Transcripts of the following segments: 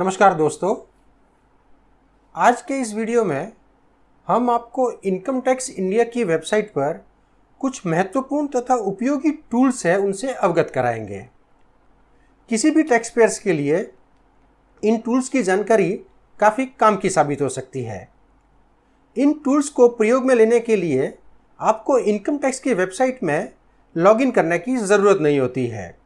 नमस्कार दोस्तों, आज के इस वीडियो में हम आपको इनकम टैक्स इंडिया की वेबसाइट पर कुछ महत्वपूर्ण तथा उपयोगी टूल्स हैं उनसे अवगत कराएंगे। किसी भी टैक्स पेयर्स के लिए इन टूल्स की जानकारी काफ़ी काम की साबित हो सकती है। इन टूल्स को प्रयोग में लेने के लिए आपको इनकम टैक्स की वेबसाइट में लॉगिन करने की ज़रूरत नहीं होती है।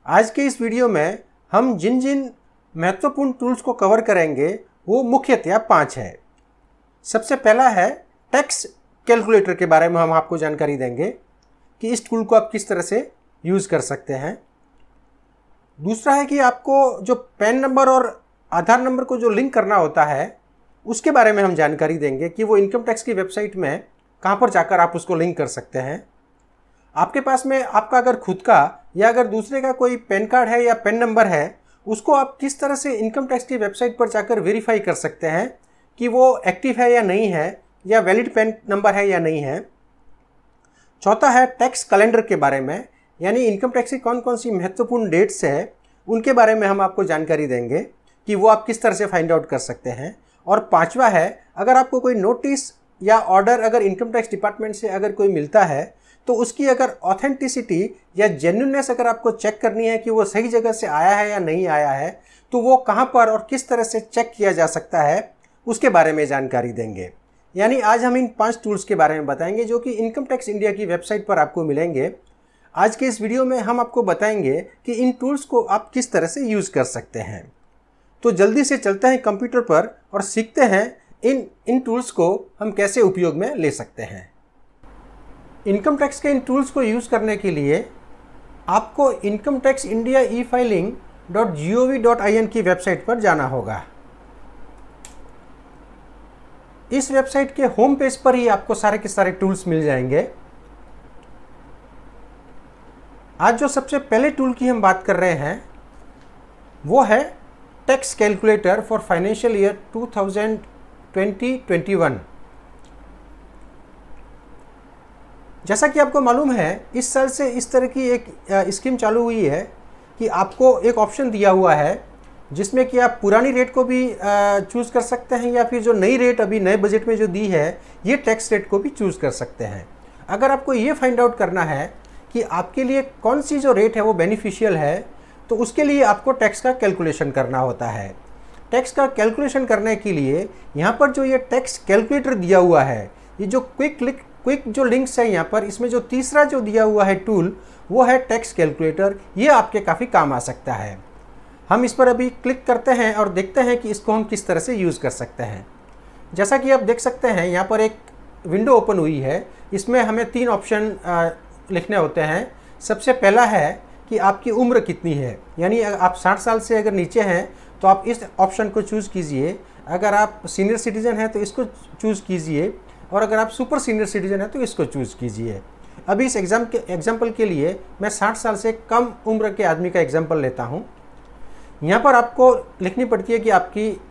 आज के इस वीडियो में हम जिन जिन महत्वपूर्ण टूल्स को कवर करेंगे वो मुख्यतः 5 है। सबसे पहला है टैक्स कैलकुलेटर के बारे में हम आपको जानकारी देंगे कि इस टूल को आप किस तरह से यूज़ कर सकते हैं। दूसरा है कि आपको जो पैन नंबर और आधार नंबर को जो लिंक करना होता है उसके बारे में हम जानकारी देंगे कि वो इनकम टैक्स की वेबसाइट में कहाँ पर जाकर आप उसको लिंक कर सकते हैं। आपके पास में आपका अगर खुद का या अगर दूसरे का कोई पैन कार्ड है या पैन नंबर है, उसको आप किस तरह से इनकम टैक्स की वेबसाइट पर जाकर वेरीफाई कर सकते हैं कि वो एक्टिव है या नहीं है, या वैलिड पैन नंबर है या नहीं है। चौथा है टैक्स कैलेंडर के बारे में, यानी इनकम टैक्स की कौन कौन सी महत्वपूर्ण डेट्स है उनके बारे में हम आपको जानकारी देंगे कि वो आप किस तरह से फाइंड आउट कर सकते हैं। और पांचवा है, अगर आपको कोई नोटिस या ऑर्डर अगर इनकम टैक्स डिपार्टमेंट से अगर कोई मिलता है तो उसकी अगर ऑथेंटिसिटी या जेन्युइननेस अगर आपको चेक करनी है कि वो सही जगह से आया है या नहीं आया है, तो वो कहाँ पर और किस तरह से चेक किया जा सकता है उसके बारे में जानकारी देंगे। यानी आज हम इन 5 टूल्स के बारे में बताएंगे जो कि इनकम टैक्स इंडिया की वेबसाइट पर आपको मिलेंगे। आज के इस वीडियो में हम आपको बताएंगे कि इन टूल्स को आप किस तरह से यूज़ कर सकते हैं। तो जल्दी से चलते हैं कंप्यूटर पर और सीखते हैं इन टूल्स को हम कैसे उपयोग में ले सकते हैं। इनकम टैक्स के इन टूल्स को यूज़ करने के लिए आपको इनकम टैक्स इंडिया e-filing.gov.in की वेबसाइट पर जाना होगा। इस वेबसाइट के होम पेज पर ही आपको सारे के सारे टूल्स मिल जाएंगे। आज जो सबसे पहले टूल की हम बात कर रहे हैं वो है tax calculator for financial year 2020-21। जैसा कि आपको मालूम है, इस साल से इस तरह की एक स्कीम चालू हुई है कि आपको एक ऑप्शन दिया हुआ है जिसमें कि आप पुरानी रेट को भी चूज़ कर सकते हैं या फिर जो नई रेट अभी नए बजट में जो दी है ये टैक्स रेट को भी चूज़ कर सकते हैं। अगर आपको ये फाइंड आउट करना है कि आपके लिए कौन सी जो रेट है वो बेनिफिशियल है, तो उसके लिए आपको टैक्स का कैलकुलेशन करना होता है। टैक्स का कैलकुलेशन करने के लिए यहाँ पर जो ये टैक्स कैलकुलेटर दिया हुआ है, ये जो क्विक जो लिंक्स है यहाँ पर, इसमें जो तीसरा जो दिया हुआ है टूल वो है टैक्स कैलकुलेटर। ये आपके काफ़ी काम आ सकता है। हम इस पर अभी क्लिक करते हैं और देखते हैं कि इसको हम किस तरह से यूज़ कर सकते हैं। जैसा कि आप देख सकते हैं यहाँ पर एक विंडो ओपन हुई है। इसमें हमें 3 ऑप्शन लिखने होते हैं। सबसे पहला है कि आपकी उम्र कितनी है, यानी आप 60 साल से अगर नीचे हैं तो आप इस ऑप्शन को चूज़ कीजिए। अगर आप सीनियर सिटीज़न हैं तो इसको चूज़ कीजिए, और अगर आप सुपर सीनियर सिटीज़न हैं तो इसको चूज़ कीजिए। अभी इस एग्जाम्पल के लिए मैं 60 साल से कम उम्र के आदमी का एग्जाम्पल लेता हूं। यहाँ पर आपको लिखनी पड़ती है कि आपकी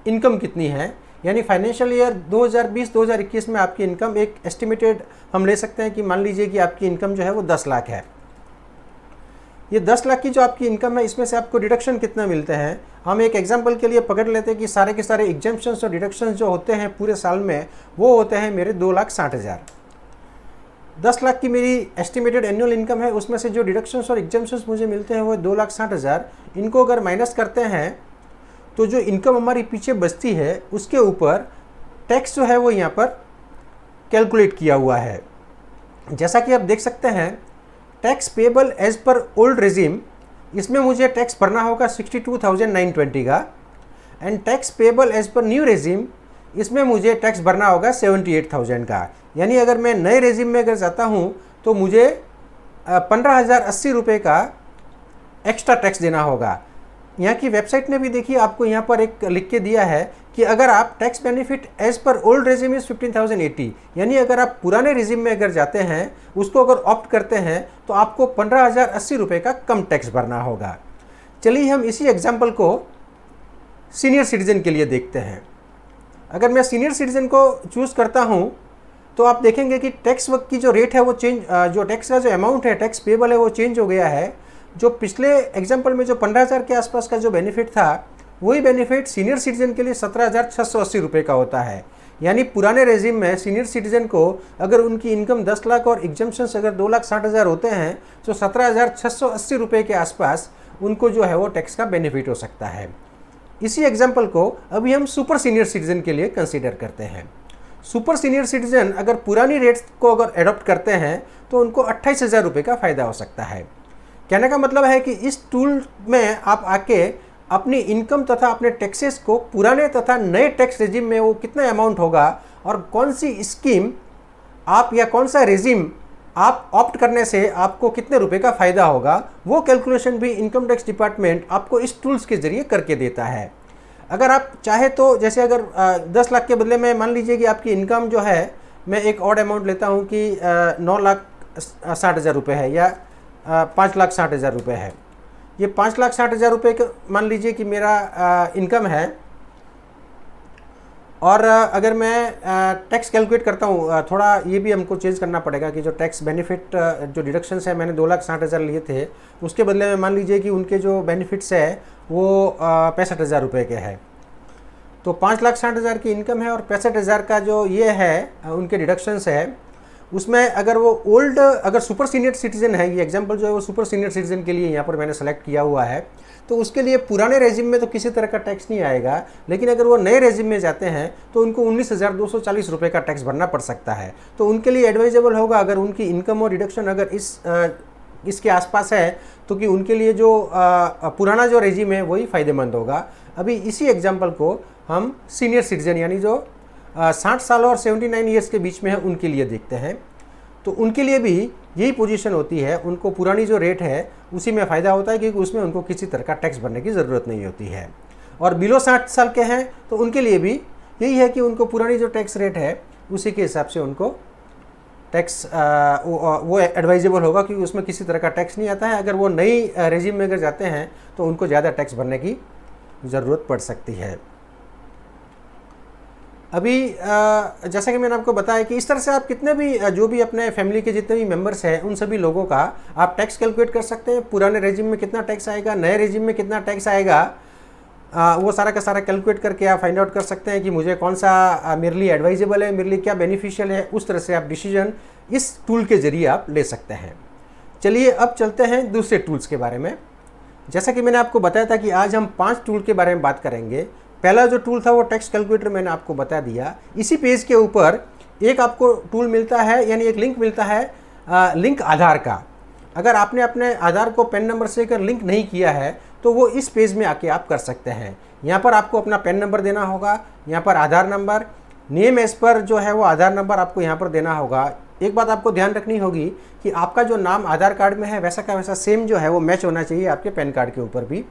इनकम कितनी है, यानी फाइनेंशियल ईयर 2020-2021 में आपकी इनकम एक एस्टिमेटेड हम ले सकते हैं कि मान लीजिए कि आपकी इनकम जो है वो 10 लाख है। ये 10 लाख की जो आपकी इनकम है इसमें से आपको डिडक्शन कितना मिलते हैं, हम एक एग्जांपल के लिए पकड़ लेते हैं कि सारे के सारे एग्जेम्पशंस और डिडक्शंस जो होते हैं पूरे साल में वो होते हैं मेरे 2,60,000। 10 लाख की मेरी एस्टिमेटेड एनुअल इनकम है, उसमें से जो डिडक्शंस और एग्जेम्पशंस मुझे मिलते हैं वो 2,60,000। इनको अगर माइनस करते हैं तो जो इनकम हमारी पीछे बचती है उसके ऊपर टैक्स जो है वो यहाँ पर कैलकुलेट किया हुआ है। जैसा कि आप देख सकते हैं, tax payable as per old regime, इसमें मुझे टैक्स भरना होगा 62,920 का, and tax payable as per new regime, इसमें मुझे टैक्स भरना होगा 78,000 का। यानी अगर मैं नए रेजिम में अगर जाता हूँ तो मुझे 15,080 रुपये का एक्स्ट्रा टैक्स देना होगा। यहाँ की वेबसाइट ने भी देखिए आपको यहाँ पर एक लिख के दिया है कि अगर आप tax benefit as per old regime is 15,080, यानी अगर आप पुराने रेजिम में अगर जाते हैं उसको अगर ऑप्ट करते हैं तो आपको 15,080 रुपये का कम टैक्स भरना होगा। चलिए हम इसी एग्जाम्पल को सीनियर सिटीज़न के लिए देखते हैं। अगर मैं सीनियर सिटीज़न को चूज़ करता हूँ तो आप देखेंगे कि टैक्स वक्त की जो रेट है वो चेंज, जो टैक्स का जो अमाउंट है टैक्स पेबल है वो चेंज हो गया है। जो पिछले एग्जाम्पल में जो 15,000 के आसपास का जो बेनिफिट था वही बेनिफिट सीनियर सिटीजन के लिए 17,680 रुपये का होता है। यानी पुराने रेजिम में सीनियर सिटीजन को अगर उनकी इनकम 10 लाख और एग्जम्पशंस अगर 2,60,000 होते हैं तो 17,680 रुपये के आसपास उनको जो है वो टैक्स का बेनिफिट हो सकता है। इसी एग्जाम्पल को अभी हम सुपर सीनियर सिटीजन के लिए कंसीडर करते हैं। सुपर सीनियर सिटीजन अगर पुरानी रेट्स को अगर एडॉप्ट करते हैं तो उनको 28,000 रुपये का फ़ायदा हो सकता है। कहने का मतलब है कि इस टूल में आप आके अपनी इनकम तथा अपने टैक्सेस को पुराने तथा नए टैक्स रेजिम में वो कितना अमाउंट होगा और कौन सी स्कीम आप या कौन सा रेजिम आप ऑप्ट करने से आपको कितने रुपए का फ़ायदा होगा, वो कैलकुलेशन भी इनकम टैक्स डिपार्टमेंट आपको इस टूल्स के ज़रिए करके देता है। अगर आप चाहे तो जैसे अगर 10 लाख के बदले में मान लीजिए कि आपकी इनकम जो है, मैं एक ऑड अमाउंट लेता हूँ कि 9,60,000 रुपये है या 5,60,000 रुपये है। ये 5,60,000 रुपये का मान लीजिए कि मेरा इनकम है और अगर मैं टैक्स कैलकुलेट करता हूँ, थोड़ा ये भी हमको चेंज करना पड़ेगा कि जो टैक्स बेनिफिट जो डिडक्शंस है मैंने 2,60,000 लिए थे, उसके बदले में मान लीजिए कि उनके जो बेनिफिट्स है वो 65,000 रुपये के हैं। तो 5,60,000 की इनकम है और 65,000 का जो ये है उनके डिडक्शंस है, उसमें अगर वो ओल्ड अगर सुपर सीनियर सिटीजन है, ये एग्जांपल जो है वो सुपर सीनियर सिटीजन के लिए यहाँ पर मैंने सेलेक्ट किया हुआ है, तो उसके लिए पुराने रेजिम में तो किसी तरह का टैक्स नहीं आएगा, लेकिन अगर वो नए रेजिम में जाते हैं तो उनको 19,240 रुपये का टैक्स भरना पड़ सकता है। तो उनके लिए एडवाइजेबल होगा अगर उनकी इनकम और डिडक्शन अगर इसके आसपास है तो कि उनके लिए जो पुराना जो रेजिम है वही फ़ायदेमंद होगा। अभी इसी एग्जाम्पल को हम सीनियर सिटीजन यानी जो 60 साल और 79 ईयर्स के बीच में है उनके लिए देखते हैं। तो उनके लिए भी यही पोजीशन होती है, उनको पुरानी जो रेट है उसी में फ़ायदा होता है क्योंकि उसमें उनको किसी तरह का टैक्स भरने की ज़रूरत नहीं होती है। और बिलो 60 साल के हैं तो उनके लिए भी यही है कि उनको पुरानी जो टैक्स रेट है उसी के हिसाब से उनको टैक्स वो एडवाइजेबल होगा क्योंकि उसमें किसी तरह का टैक्स नहीं आता है। अगर वो नई रेजिम में अगर जाते हैं तो उनको ज़्यादा टैक्स भरने की ज़रूरत पड़ सकती है। अभी जैसा कि मैंने आपको बताया कि इस तरह से आप कितने भी जो भी अपने फैमिली के जितने भी मेंबर्स हैं उन सभी लोगों का आप टैक्स कैलकुलेट कर सकते हैं। पुराने रेजिम में कितना टैक्स आएगा, नए रेजिम में कितना टैक्स आएगा, वो सारा का सारा कैलकुलेट करके आप फाइंड आउट कर सकते हैं कि मुझे कौन सा मेरे लिए एडवाइजेबल है, मेरे लिए क्या बेनिफिशियल है। उस तरह से आप डिसीजन इस टूल के ज़रिए आप ले सकते हैं। चलिए अब चलते हैं दूसरे टूल्स के बारे में। जैसा कि मैंने आपको बताया था कि आज हम 5 टूल के बारे में बात करेंगे। पहला जो टूल था वो टैक्स कैलकुलेटर मैंने आपको बता दिया। इसी पेज के ऊपर एक आपको टूल मिलता है यानी एक लिंक मिलता है लिंक आधार का। अगर आपने अपने आधार को पैन नंबर से अगर लिंक नहीं किया है तो वो इस पेज में आके आप कर सकते हैं। यहाँ पर आपको अपना पैन नंबर देना होगा, यहाँ पर आधार नंबर, नेम एज पर जो है वो आधार नंबर आपको यहाँ पर देना होगा। एक बात आपको ध्यान रखनी होगी कि आपका जो नाम आधार कार्ड में है वैसा का वैसा सेम जो है वो मैच होना चाहिए आपके पैन कार्ड के ऊपर भी।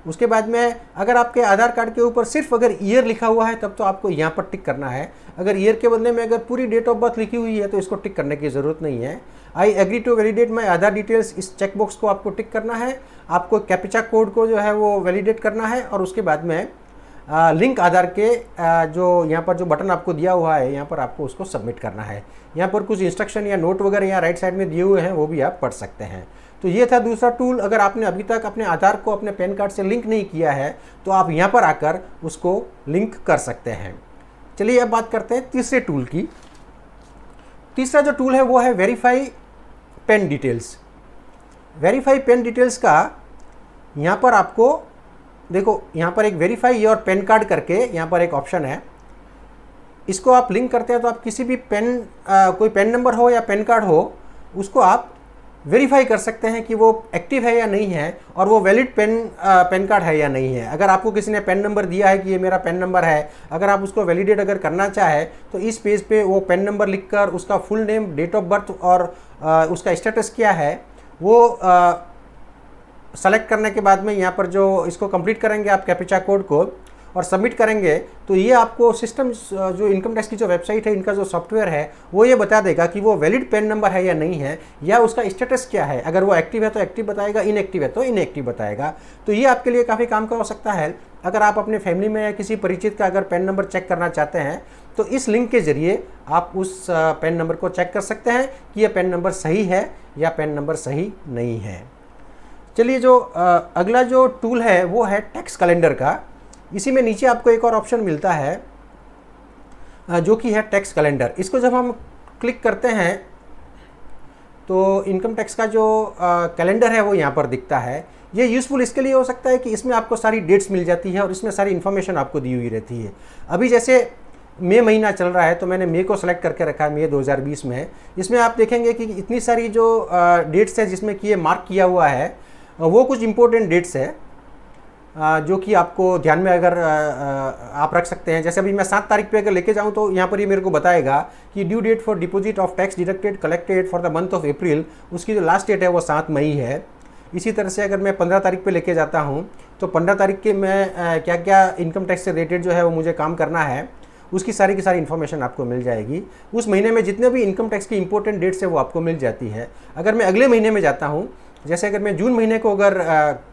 उसके बाद में अगर आपके आधार कार्ड के ऊपर सिर्फ अगर ईयर लिखा हुआ है तब तो आपको यहाँ पर टिक करना है। अगर ईयर के बदले में अगर पूरी डेट ऑफ बर्थ लिखी हुई है तो इसको टिक करने की ज़रूरत नहीं है। I agree to validate my Aadhaar details, इस चेकबॉक्स को आपको टिक करना है। आपको कैप्चा कोड को जो है वो वैलिडेट करना है और उसके बाद में लिंक आधार के जो यहाँ पर जो बटन आपको दिया हुआ है यहाँ पर आपको उसको सबमिट करना है। यहाँ पर कुछ इंस्ट्रक्शन या नोट वगैरह यहाँ राइट साइड में दिए हुए हैं, वो भी आप पढ़ सकते हैं। तो ये था दूसरा टूल। अगर आपने अभी तक अपने आधार को अपने पैन कार्ड से लिंक नहीं किया है तो आप यहाँ पर आकर उसको लिंक कर सकते हैं। चलिए अब बात करते हैं तीसरे टूल की। तीसरा जो टूल है वो है verify pan details. Verify pan details का यहाँ पर आपको देखो, यहाँ पर एक वेरीफाई योर पैन कार्ड करके यहाँ पर एक ऑप्शन है। इसको आप लिंक करते हैं तो आप किसी भी कोई पैन नंबर हो या पैन कार्ड हो उसको आप वेरीफाई कर सकते हैं कि वो एक्टिव है या नहीं है और वो वैलिड पैन कार्ड है या नहीं है। अगर आपको किसी ने पैन नंबर दिया है कि ये मेरा पैन नंबर है, अगर आप उसको वैलिडेट अगर करना चाहे तो इस पेज पे वो पैन नंबर लिखकर उसका full name, date of birth और उसका स्टेटस क्या है वो सेलेक्ट करने के बाद में यहाँ पर जो इसको कंप्लीट करेंगे आप कैप्चा कोड को और सबमिट करेंगे तो ये आपको सिस्टम जो इनकम टैक्स की जो वेबसाइट है, इनका जो सॉफ्टवेयर है वो ये बता देगा कि वो वैलिड पैन नंबर है या नहीं है, या उसका स्टेटस क्या है। अगर वो एक्टिव है तो एक्टिव बताएगा, इनएक्टिव है तो इनएक्टिव बताएगा। तो ये आपके लिए काफ़ी काम का हो सकता है। अगर आप अपने फैमिली में या किसी परिचित का अगर पैन नंबर चेक करना चाहते हैं तो इस लिंक के ज़रिए आप उस पैन नंबर को चेक कर सकते हैं कि यह पैन नंबर सही है या पैन नंबर सही नहीं है। चलिए जो अगला जो टूल है वो है टैक्स कैलेंडर का। इसी में नीचे आपको एक और ऑप्शन मिलता है जो कि है टैक्स कैलेंडर। इसको जब हम क्लिक करते हैं तो इनकम टैक्स का जो कैलेंडर है वो यहाँ पर दिखता है। ये यूज़फुल इसके लिए हो सकता है कि इसमें आपको सारी डेट्स मिल जाती है और इसमें सारी इन्फॉर्मेशन आपको दी हुई रहती है। अभी जैसे मई महीना चल रहा है तो मैंने मई को सेलेक्ट करके रखा है, मई 2020 में। इसमें आप देखेंगे कि इतनी सारी जो डेट्स है जिसमें कि ये मार्क किया हुआ है वो कुछ इंपॉर्टेंट डेट्स है जो कि आपको ध्यान में अगर आप रख सकते हैं। जैसे अभी मैं 7 तारीख पे अगर लेके जाऊं तो यहाँ पर ये मेरे को बताएगा कि due date for deposit of tax deducted collected for the month of April, उसकी जो लास्ट डेट है वो 7 मई है। इसी तरह से अगर मैं 15 तारीख पे लेके जाता हूँ तो 15 तारीख के मैं क्या क्या इनकम टैक्स से रिलेटेड जो है वो मुझे काम करना है उसकी सारी की सारी इन्फॉर्मेशन आपको मिल जाएगी। उस महीने में जितने भी इनकम टैक्स की इंपॉर्टेंट डेट्स है वो आपको मिल जाती है। अगर मैं अगले महीने में जाता हूँ, जैसे अगर मैं जून महीने को अगर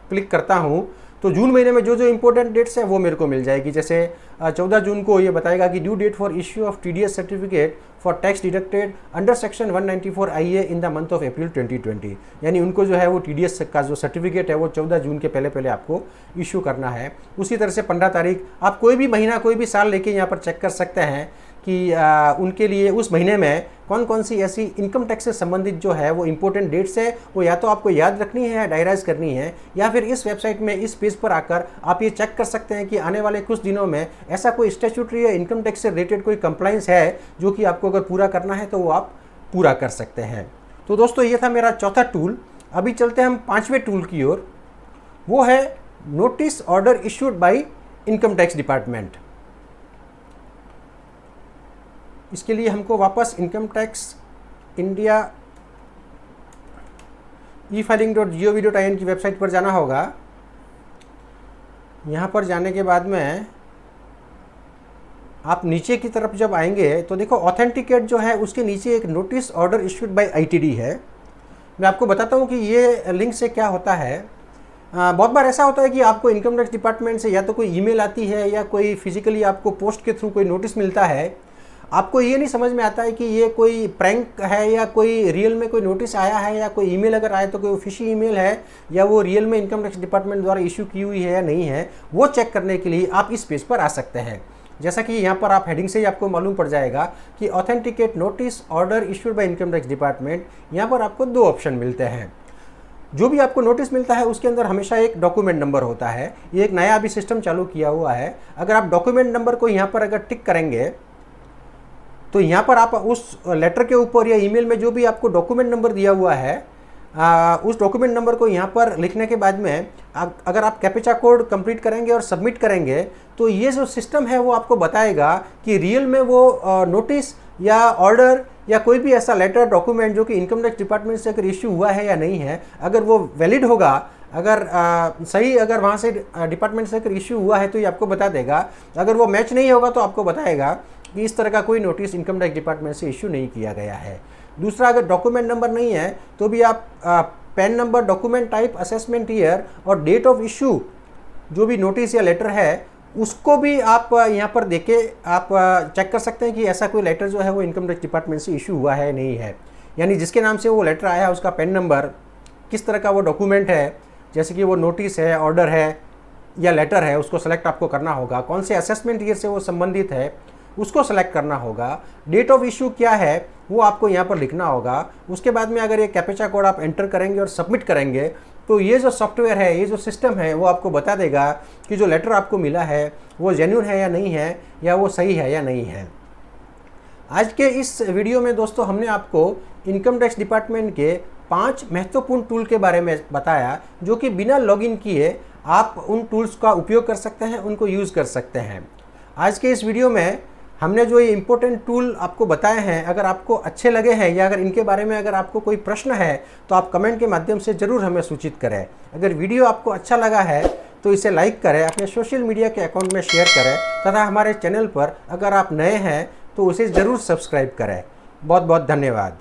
क्लिक करता हूँ तो जून महीने में जो जो इंपॉर्टेंट डेट्स हैं वो मेरे को मिल जाएगी। जैसे 14 जून को ये बताएगा कि due date for issue of TDS certificate for tax deducted under section 194 IA in the month of April 2020, यानी उनको जो है वो TDS का जो सर्टिफिकेट है वो 14 जून के पहले पहले आपको इशू करना है। उसी तरह से 15 तारीख आप कोई भी महीना कोई भी साल लेके यहाँ पर चेक कर सकते हैं कि उनके लिए उस महीने में कौन कौन सी ऐसी इनकम टैक्स से संबंधित जो है वो इंपॉर्टेंट डेट्स है वो या तो आपको याद रखनी है, डायराइज करनी है, या फिर इस वेबसाइट में इस पेज पर आकर आप ये चेक कर सकते हैं कि आने वाले कुछ दिनों में ऐसा कोई स्टैट्यूटरी या इनकम टैक्स से रिलेटेड कोई कंप्लाइंस है जो कि आपको अगर पूरा करना है तो वो आप पूरा कर सकते हैं। तो दोस्तों ये था मेरा चौथा टूल। अभी चलते हैं हम 5वें टूल की ओर, वो है notice order issued by income tax department. इसके लिए हमको वापस इनकम टैक्स इंडिया e-filing.gov.in की वेबसाइट पर जाना होगा। यहाँ पर जाने के बाद में आप नीचे की तरफ जब आएंगे तो देखो ऑथेंटिकेट जो है उसके नीचे एक notice order issued by ITD है। मैं आपको बताता हूँ कि ये लिंक से क्या होता है। बहुत बार ऐसा होता है कि आपको इनकम टैक्स डिपार्टमेंट से या तो कोई ईमेल आती है या कोई फिजिकली आपको पोस्ट के थ्रू कोई नोटिस मिलता है। आपको ये नहीं समझ में आता है कि ये कोई प्रैंक है या कोई रियल में कोई नोटिस आया है, या कोई ईमेल अगर आए तो कोई फिशी ईमेल है या वो रियल में इनकम टैक्स डिपार्टमेंट द्वारा इशू की हुई है या नहीं है। वो चेक करने के लिए आप इस पेज पर आ सकते हैं। जैसा कि यहाँ पर आप हेडिंग से ही आपको मालूम पड़ जाएगा कि authenticate notice order issued by income tax department. यहाँ पर आपको 2 ऑप्शन मिलते हैं। जो भी आपको नोटिस मिलता है उसके अंदर हमेशा एक डॉक्यूमेंट नंबर होता है। ये एक नया अभी सिस्टम चालू किया हुआ है। अगर आप डॉक्यूमेंट नंबर को यहाँ पर अगर टिक करेंगे तो यहाँ पर आप उस लेटर के ऊपर या ईमेल में जो भी आपको डॉक्यूमेंट नंबर दिया हुआ है उस डॉक्यूमेंट नंबर को यहाँ पर लिखने के बाद में अगर आप कैप्चा कोड कंप्लीट करेंगे और सबमिट करेंगे तो ये जो सिस्टम है वो आपको बताएगा कि रियल में वो नोटिस या ऑर्डर या कोई भी ऐसा लेटर डॉक्यूमेंट जो कि इनकम टैक्स डिपार्टमेंट से अगर इश्यू हुआ है या नहीं है। अगर वो वैलिड होगा, अगर सही अगर वहाँ से डिपार्टमेंट से अगर इश्यू हुआ है तो ये आपको बता देगा। अगर वो मैच नहीं होगा तो आपको बताएगा कि इस तरह का कोई नोटिस इनकम टैक्स डिपार्टमेंट से इशू नहीं किया गया है। दूसरा, अगर डॉक्यूमेंट नंबर नहीं है तो भी आप pan number, document type, assessment year और डेट ऑफ इशू जो भी नोटिस या लेटर है उसको भी आप यहाँ पर देके आप चेक कर सकते हैं कि ऐसा कोई लेटर जो है वो इनकम टैक्स डिपार्टमेंट से इशू हुआ है नहीं है। यानी जिसके नाम से वो लेटर आया है उसका पैन नंबर, किस तरह का वो डॉक्यूमेंट है, जैसे कि वो नोटिस है, ऑर्डर है या लेटर है, उसको सेलेक्ट आपको करना होगा। कौन से असेसमेंट ईयर से वो संबंधित है उसको सेलेक्ट करना होगा। डेट ऑफ इशू क्या है वो आपको यहाँ पर लिखना होगा। उसके बाद में अगर ये कैप्चा कोड आप एंटर करेंगे और सबमिट करेंगे तो ये जो सॉफ्टवेयर है, ये जो सिस्टम है वो आपको बता देगा कि जो लेटर आपको मिला है वो जेन्युइन है या नहीं है, या वो सही है या नहीं है। आज के इस वीडियो में दोस्तों हमने आपको इनकम टैक्स डिपार्टमेंट के 5 महत्वपूर्ण टूल के बारे में बताया जो कि बिना लॉगिन किए आप उन टूल्स का उपयोग कर सकते हैं, उनको यूज़ कर सकते हैं। आज के इस वीडियो में हमने जो ये इंपॉर्टेंट टूल आपको बताए हैं, अगर आपको अच्छे लगे हैं या अगर इनके बारे में अगर आपको कोई प्रश्न है तो आप कमेंट के माध्यम से ज़रूर हमें सूचित करें। अगर वीडियो आपको अच्छा लगा है तो इसे लाइक करें, अपने सोशल मीडिया के अकाउंट में शेयर करें तथा हमारे चैनल पर अगर आप नए हैं तो उसे ज़रूर सब्सक्राइब करें। बहुत बहुत धन्यवाद।